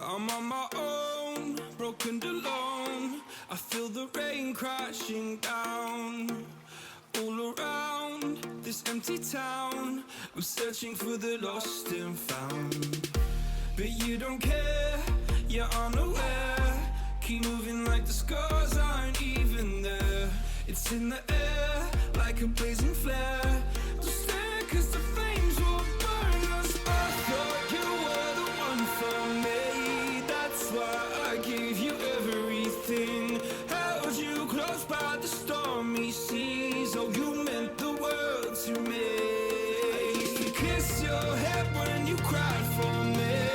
I'm on my own, broken alone. I feel the rain crashing down all around this empty town. I'm searching for the lost and found, but you don't care, you're unaware. Keep moving like the scars aren't even there. It's in the air like a blazing flare. Don't stare 'cause the flames will burn us. I thought you were the one for me. That's why I gave you everything. Held you close by the stormy seas. Oh, you meant the world to me. I used to kiss your head when you cried for me.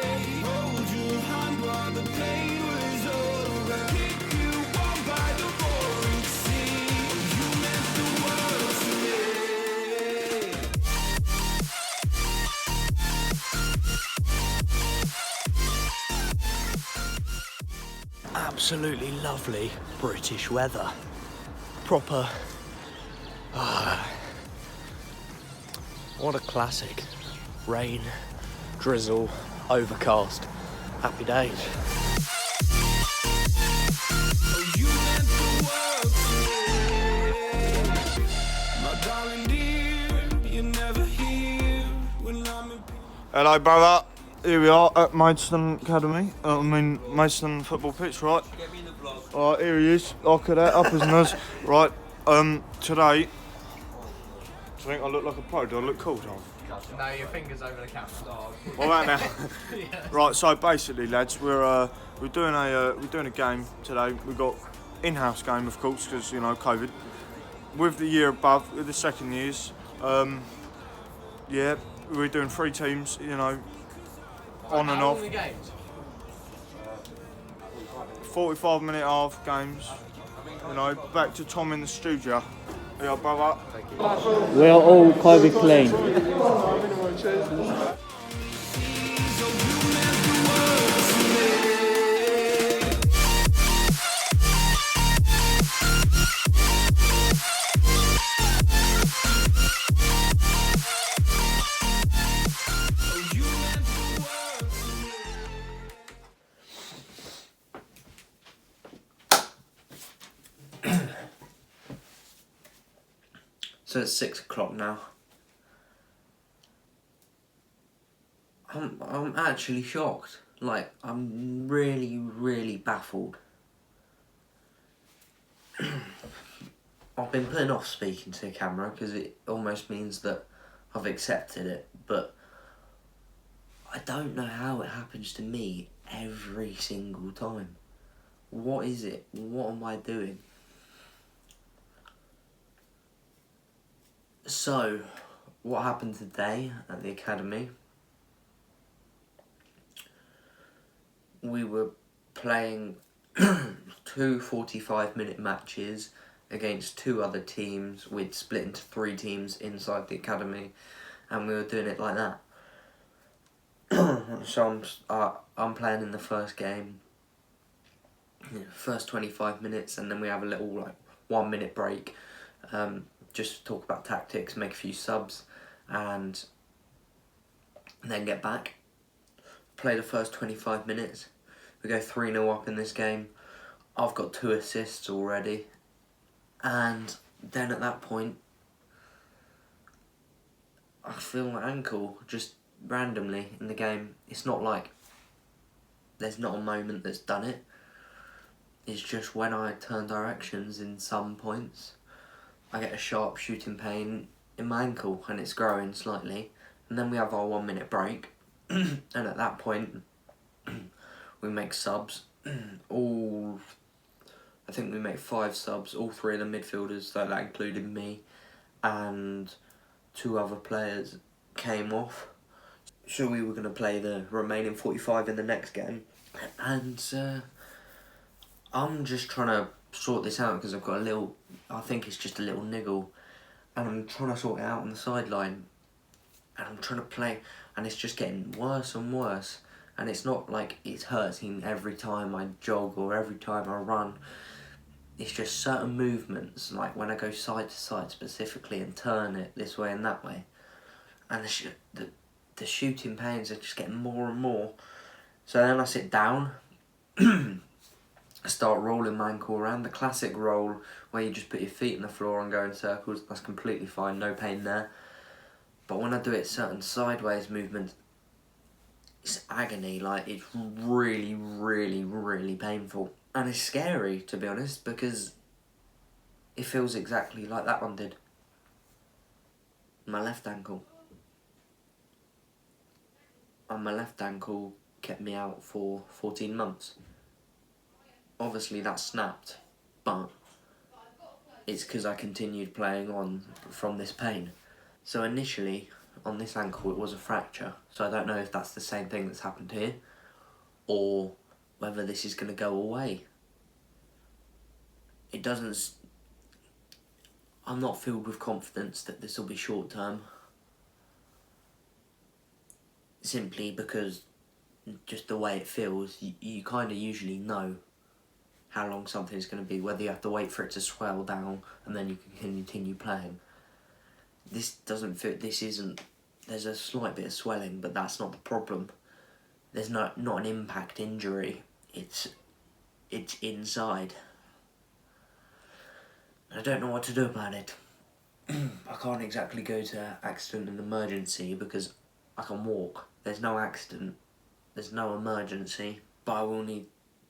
Hold your hand while the pain was over. Keep you warm by the roaring sea. You meant the world to me. Absolutely lovely British weather. Proper. What a classic. Rain, drizzle, overcast. Happy days. Oh, you meant the world to me. My darling dear, you're never here when I'm in pain. Hello, brother. Here we are at Maidstone Academy. Maidstone football pitch, right? Get me in the vlog. Alright, here he is. Look at that, up his nose. Right, today. Do you think I look like a pro? Do I look cool, John? No, your fingers over the camera. What about now? Right, so basically, lads, we're doing a game today. We've got in-house game, of course, because COVID. With the year above, with the second years, yeah, we're doing 3 teams, on and off. 45-minute half games. Back to Tom in the studio. Yeah, brother. We are all COVID clean. So it's 6 o'clock now. I'm actually shocked. Like, I'm really, really baffled. I've been putting off speaking to the camera because it almost means that I've accepted it, but I don't know how it happens to me every single time. What is it? What am I doing? So, what happened today at the academy? We were playing 2 45-minute matches against 2 other teams. We'd split into 3 teams inside the academy, and we were doing it like that. So I'm playing in the first game, first 25 minutes, and then we have a little 1-minute break. Just to talk about tactics, make a few subs, and then get back. Play the first 25 minutes. We go 3-0 up in this game. I've got 2 assists already. And then at that point, I feel my ankle just randomly in the game. It's not like there's not a moment that's done it. It's just when I turn directions in some points, I get a sharp shooting pain in my ankle and it's growing slightly. And then we have our 1-minute break. And at that point, we make subs. I think we make 5 subs, all 3 of the midfielders, so that included me, and 2 other players came off. So we were going to play the remaining 45 in the next game. And I'm just trying to sort this out because I've got I think it's just a little niggle, and I'm trying to sort it out on the sideline, and I'm trying to play, and it's just getting worse and worse, and it's not like it's hurting every time I jog or every time I run. It's just certain movements, like when I go side to side specifically and turn it this way and that way, and the shooting pains are just getting more and more, So then I sit down, I start rolling my ankle around, the classic roll where you just put your feet on the floor and go in circles. That's completely fine, no pain there. But when I do it certain sideways movements, it's agony, like it's really, really, really painful. And it's scary, to be honest, because it feels exactly like that one did. My left ankle. And my left ankle kept me out for 14 months. Obviously that snapped, but it's because I continued playing on from this pain. So initially, on this ankle it was a fracture, so I don't know if that's the same thing that's happened here, or whether this is going to go away. It doesn't... I'm not filled with confidence that this will be short term, simply because just the way it feels, you kind of usually know how long something's going to be, whether you have to wait for it to swell down and then you can continue playing. This doesn't fit, this isn't, there's a slight bit of swelling, but that's not the problem. There's not an impact injury, it's inside. I don't know what to do about it. I can't exactly go to accident and emergency because I can walk. There's no accident, there's no emergency, but I will need,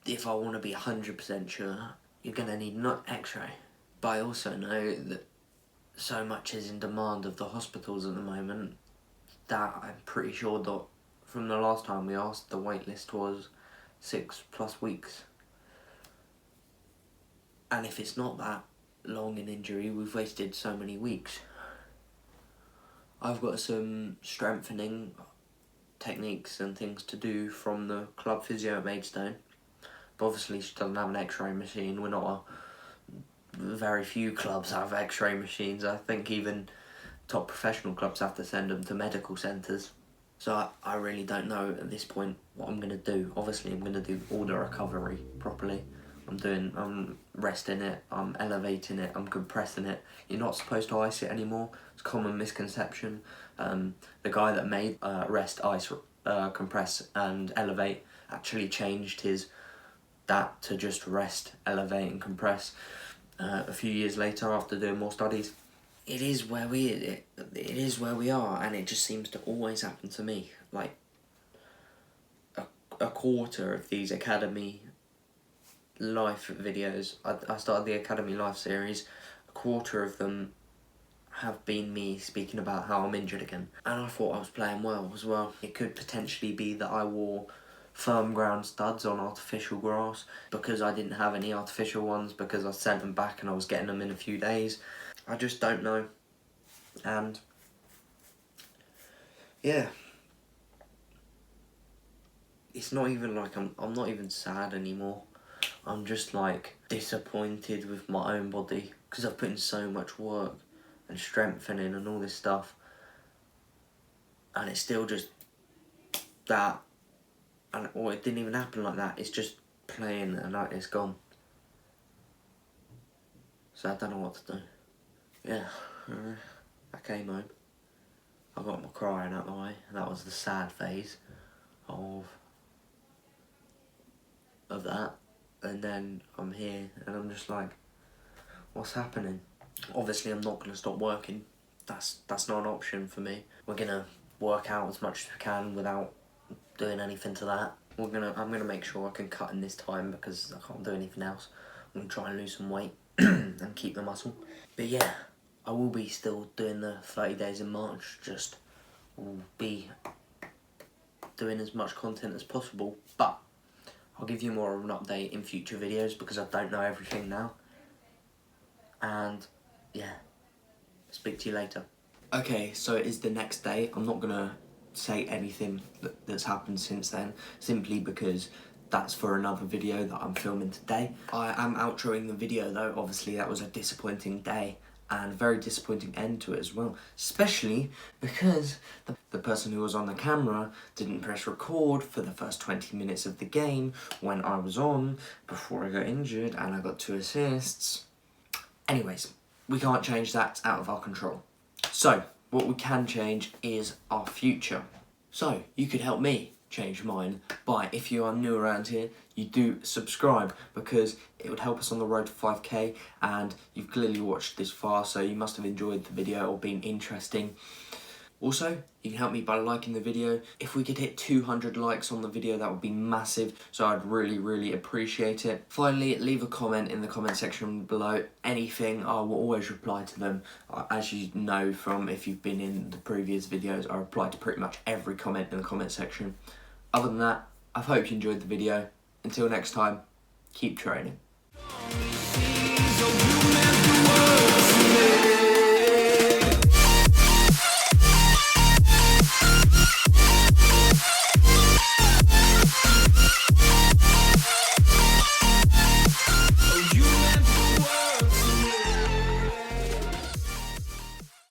if I want to be 100% sure, you're going to need an x-ray. But I also know that so much is in demand of the hospitals at the moment that I'm pretty sure that from the last time we asked, the wait list was 6+ weeks. And if it's not that long an injury, we've wasted so many weeks. I've got some strengthening techniques and things to do from the club physio at Maidstone. But obviously she doesn't have an x-ray machine. We're not very few clubs have x-ray machines. I think even top professional clubs have to send them to medical centres. So I really don't know at this point what I'm going to do. Obviously I'm going to do all the recovery properly. I'm resting it, I'm elevating it, I'm compressing it. You're not supposed to ice it anymore. It's a common misconception. The guy that made rest, ice, compress and elevate actually changed that to just rest, elevate and compress a few years later after doing more studies. It is where we are, and it just seems to always happen to me. Like a quarter of these Academy Life videos, I started the Academy Life series, a quarter of them have been me speaking about how I'm injured again. And I thought I was playing well as well. It could potentially be that I wore firm ground studs on artificial grass because I didn't have any artificial ones because I sent them back and I was getting them in a few days. I just don't know. And yeah, it's not even like I'm not even sad anymore. I'm just like disappointed with my own body because I've put in so much work and strengthening and all this stuff, and it's still just that, or it didn't even happen like that. It's just playing and it's gone. So I don't know what to do. Yeah, I came home. I got my crying out the way. That was the sad phase of that. And then I'm here and I'm just like, what's happening? Obviously I'm not going to stop working. That's not an option for me. We're going to work out as much as we can without doing anything to that. I'm going to make sure I can cut in this time because I can't do anything else. I'm going to try and lose some weight and keep the muscle. But yeah, I will be still doing the 30 days in March. Just will be doing as much content as possible. But I'll give you more of an update in future videos because I don't know everything now. And yeah, speak to you later. Okay, so it is the next day. I'm not gonna say anything that's happened since then, simply because that's for another video that I'm filming today. I am outroing the video though. Obviously that was a disappointing day and a very disappointing end to it as well, especially because the person who was on the camera didn't press record for the first 20 minutes of the game when I was on before I got injured and I got 2 assists. Anyways, we can't change that, it's out of our control. So what we can change is our future. So you could help me changed mine. But if you are new around here, you do subscribe, because it would help us on the road to 5k, and you've clearly watched this far, so you must have enjoyed the video or been interesting. Also, you can help me by liking the video. If we could hit 200 likes on the video, that would be massive, so I'd really appreciate it. Finally, leave a comment in the comment section below. Anything, I will always reply to them. As you know from if you've been in the previous videos, I reply to pretty much every comment in the comment section. Other than that, I hope you enjoyed the video. Until next time, keep training.